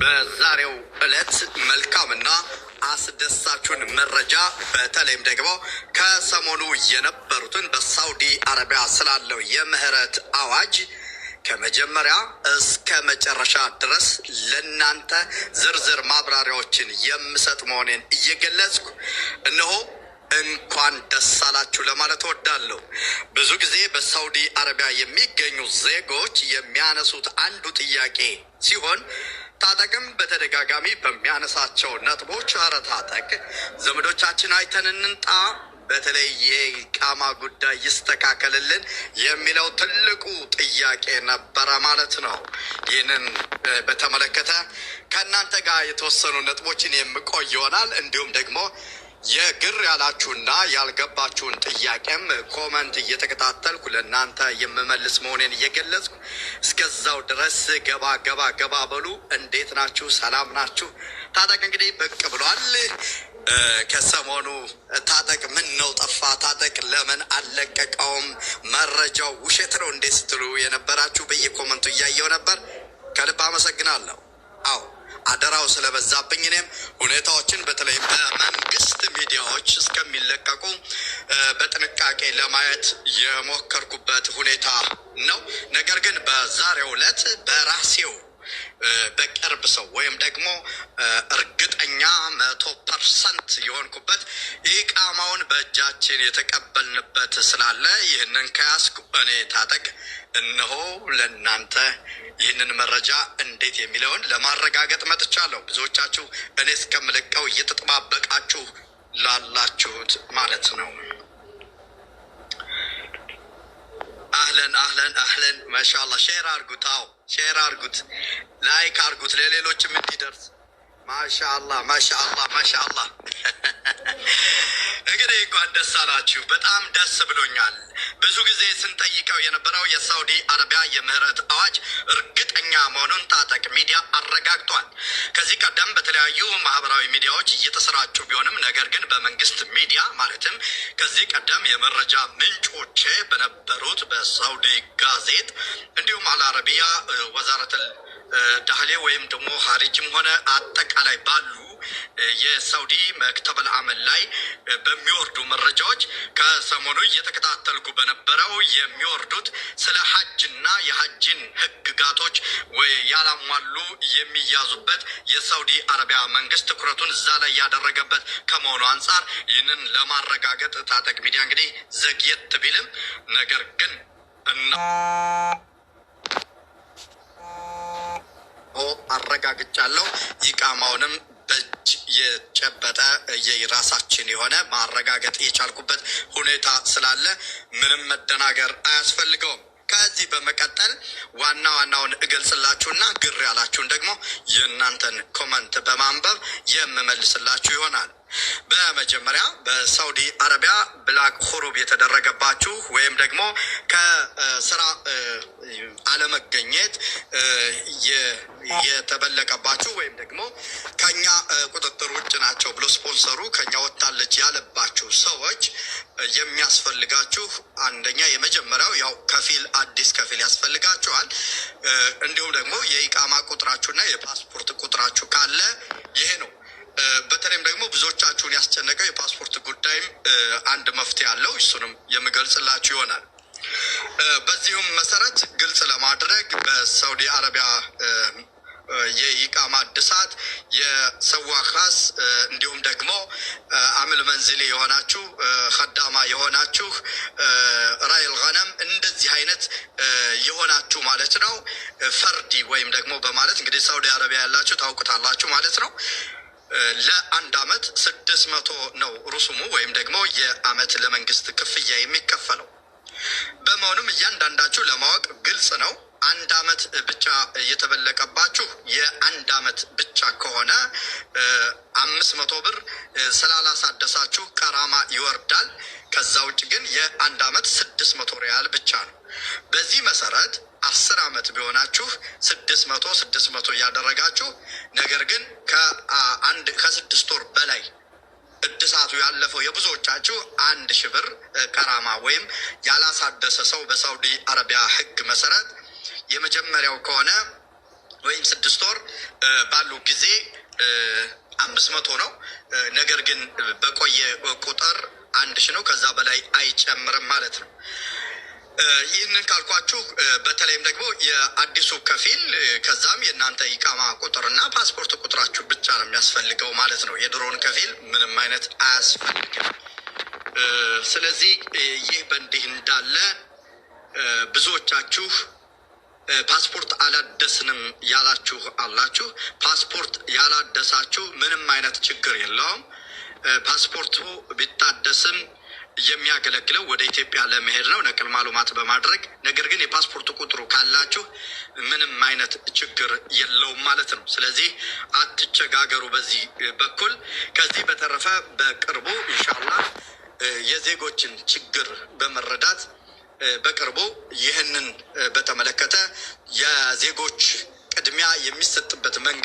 በዛሬው ዕለት መልካምና አስደሳቹን መረጃ በተለይም ደግሞ ከሰሞኑ የነበሩትን በሳውዲ አረቢያ ስላለው የምህረት አዋጅ ከመጀመሪያ እስከ መጨረሻ ድረስ ለናንተ ዝርዝር ማብራሪያዎችን የምሰጥ መሆኔን እየገለጽኩ እነሆ እንኳን ደስ አላችሁ ለማለት እወዳለሁ። ብዙ ጊዜ በሳውዲ አረቢያ የሚገኙ ዜጎች የሚያነሱት አንዱ ጥያቄ ሲሆን ታጠቅም በተደጋጋሚ በሚያነሳቸው ነጥቦች ኧረ ታጠቅ ዘመዶቻችን አይተን እንንጣ፣ በተለይ የኢቃማ ጉዳይ ይስተካከልልን የሚለው ትልቁ ጥያቄ ነበረ ማለት ነው። ይህንን በተመለከተ ከእናንተ ጋር የተወሰኑ ነጥቦችን የምቆይ ይሆናል። እንዲሁም ደግሞ የግር ያላችሁና ያልገባችሁን ጥያቄም ኮመንት እየተከታተልኩ ለእናንተ የምመልስ መሆኔን እየገለጽኩ እስከዛው ድረስ ገባ በሉ። እንዴት ናችሁ? ሰላም ናችሁ? ታጠቅ እንግዲህ ብቅ ብሏል። ከሰሞኑ ታጠቅ ምን ነው ጠፋ፣ ታጠቅ ለምን አልለቀቀውም፣ መረጃው ውሸት ነው እንዴ ስትሉ የነበራችሁ በየኮመንቱ እያየው ነበር። ከልብ አመሰግናለሁ። አዎ አደራው ስለበዛብኝ እኔም ሁኔታዎችን በተለይ በመንግስት ሚዲያዎች እስከሚለቀቁ በጥንቃቄ ለማየት የሞከርኩበት ሁኔታ ነው። ነገር ግን በዛሬው ዕለት በራሴው በቅርብ ሰው ወይም ደግሞ እርግጠኛ 100% የሆንኩበት ኢቃማውን በእጃችን የተቀበልንበት ስላለ ይህንን ከያዝኩ እኔ ታጠቅ እነሆ ለእናንተ ይህንን መረጃ እንዴት የሚለውን ለማረጋገጥ መጥቻለሁ። ብዙዎቻችሁ እኔ እስከምለቀው እየተጠባበቃችሁ ላላችሁት ማለት ነው። አህለን ማሻአላህ። ሼር አርጉት፣ አዎ ሼር አርጉት፣ ላይክ አርጉት ለሌሎችም እንዲደርስ። ማሻአላህ እንግዲህ እንኳን ደስ አላችሁ። በጣም ደስ ብሎኛል። ብዙ ጊዜ ስንጠይቀው የነበረው የሳውዲ አረቢያ የምህረት አዋጅ እርግጠኛ መሆኑን ታጠቅ ሚዲያ አረጋግጧል። ከዚህ ቀደም በተለያዩ ማህበራዊ ሚዲያዎች እየተሰራጩ ቢሆንም ነገር ግን በመንግስት ሚዲያ ማለትም ከዚህ ቀደም የመረጃ ምንጮቼ በነበሩት በሳውዲ ጋዜጥ እንዲሁም አልአረቢያ ወዛረተል ዳህሌ ወይም ደግሞ ሀሪጅም ሆነ አጠቃላይ ባሉ የሳውዲ መክተበል አመል ላይ በሚወርዱ መረጃዎች ከሰሞኑ እየተከታተልኩ በነበረው የሚወርዱት ስለ ሀጅና የሀጅን ህግጋቶች ወይ ያላሟሉ የሚያዙበት የሳውዲ አረቢያ መንግስት ትኩረቱን እዛ ላይ ያደረገበት ከመሆኑ አንጻር ይህንን ለማረጋገጥ ታጠቅ ሚዲያ እንግዲህ ዘግየት ቢልም ነገር ግን አረጋግጫለሁ። ኢቃማውንም በእጅ የጨበጠ የራሳችን የሆነ ማረጋገጥ የቻልኩበት ሁኔታ ስላለ ምንም መደናገር አያስፈልገውም። ከዚህ በመቀጠል ዋናውን እገልጽላችሁና ግር ያላችሁን ደግሞ የእናንተን ኮመንት በማንበብ የምመልስላችሁ ይሆናል። በመጀመሪያ በሳውዲ አረቢያ ብላክ ሁሩብ የተደረገባችሁ ወይም ደግሞ ከስራ አለመገኘት የተበለቀባችሁ ወይም ደግሞ ከኛ ቁጥጥር ውጭ ናቸው ብሎ ስፖንሰሩ ከኛ ወጣለች ያለባችሁ ሰዎች የሚያስፈልጋችሁ አንደኛ የመጀመሪያው ያው አዲስ ከፊል ያስፈልጋችኋል። እንዲሁም ደግሞ የኢቃማ ቁጥራችሁና የፓስፖርት ቁጥራችሁ ካለ ይሄ ነው። በተለይም ደግሞ ብዙዎቻችሁን ያስጨነቀው የፓስፖርት ጉዳይም አንድ መፍትሄ አለው። እሱንም የምገልጽላችሁ ይሆናል። በዚሁም መሰረት ግልጽ ለማድረግ በሳውዲ አረቢያ የኢቃማ እድሳት የሰዋኻስ እንዲሁም ደግሞ አምል መንዝሊ የሆናችሁ ኸዳማ የሆናችሁ ራይል ገነም እንደዚህ አይነት የሆናችሁ ማለት ነው። ፈርዲ ወይም ደግሞ በማለት እንግዲህ ሳውዲ አረቢያ ያላችሁ ታውቁታላችሁ ማለት ነው። ለአንድ አመት 600 ነው ሩሱሙ ወይም ደግሞ የአመት ለመንግስት ክፍያ የሚከፈለው። በመሆኑም እያንዳንዳችሁ ለማወቅ ግልጽ ነው። አንድ አመት ብቻ የተበለቀባችሁ የአንድ አመት ብቻ ከሆነ 500 ብር ስላላሳደሳችሁ ቀራማ ይወርዳል። ከዛ ውጭ ግን የአንድ አመት 600 ሪያል ብቻ ነው። በዚህ መሰረት 10 አመት ቢሆናችሁ 600 እያደረጋችሁ ነገር ግን ከ6 ወር በላይ እድሳቱ ያለፈው የብዙዎቻችሁ 1000 ብር ቀራማ ወይም ያላሳደሰ ሰው በሳውዲ አረቢያ ህግ መሰረት የመጀመሪያው ከሆነ ወይም 6 ወር ባሉ ጊዜ 500 ነው። ነገር ግን በቆየ ቁጥር 1000 ነው። ከዛ በላይ አይጨምርም ማለት ነው። ይህንን ካልኳችሁ በተለይም ደግሞ የአዲሱ ከፊል ከዛም የእናንተ ኢቃማ ቁጥርና ፓስፖርት ቁጥራችሁ ብቻ ነው የሚያስፈልገው ማለት ነው። የድሮውን ከፊል ምንም አይነት አያስፈልግም። ስለዚህ ይህ በእንዲህ እንዳለ ብዙዎቻችሁ ፓስፖርት አላደስንም ያላችሁ አላችሁ። ፓስፖርት ያላደሳችሁ ምንም አይነት ችግር የለውም። ፓስፖርቱ ቢታደስም የሚያገለግለው ወደ ኢትዮጵያ ለመሄድ ነው ነቅል ማሉማት በማድረግ ነገር ግን የፓስፖርት ቁጥሩ ካላችሁ ምንም አይነት ችግር የለውም ማለት ነው። ስለዚህ አትቸጋገሩ በዚህ በኩል። ከዚህ በተረፈ በቅርቡ ኢንሻአላህ የዜጎችን ችግር በመረዳት በቅርቡ ይህንን በተመለከተ የዜጎች ቅድሚያ የሚሰጥበት መንገድ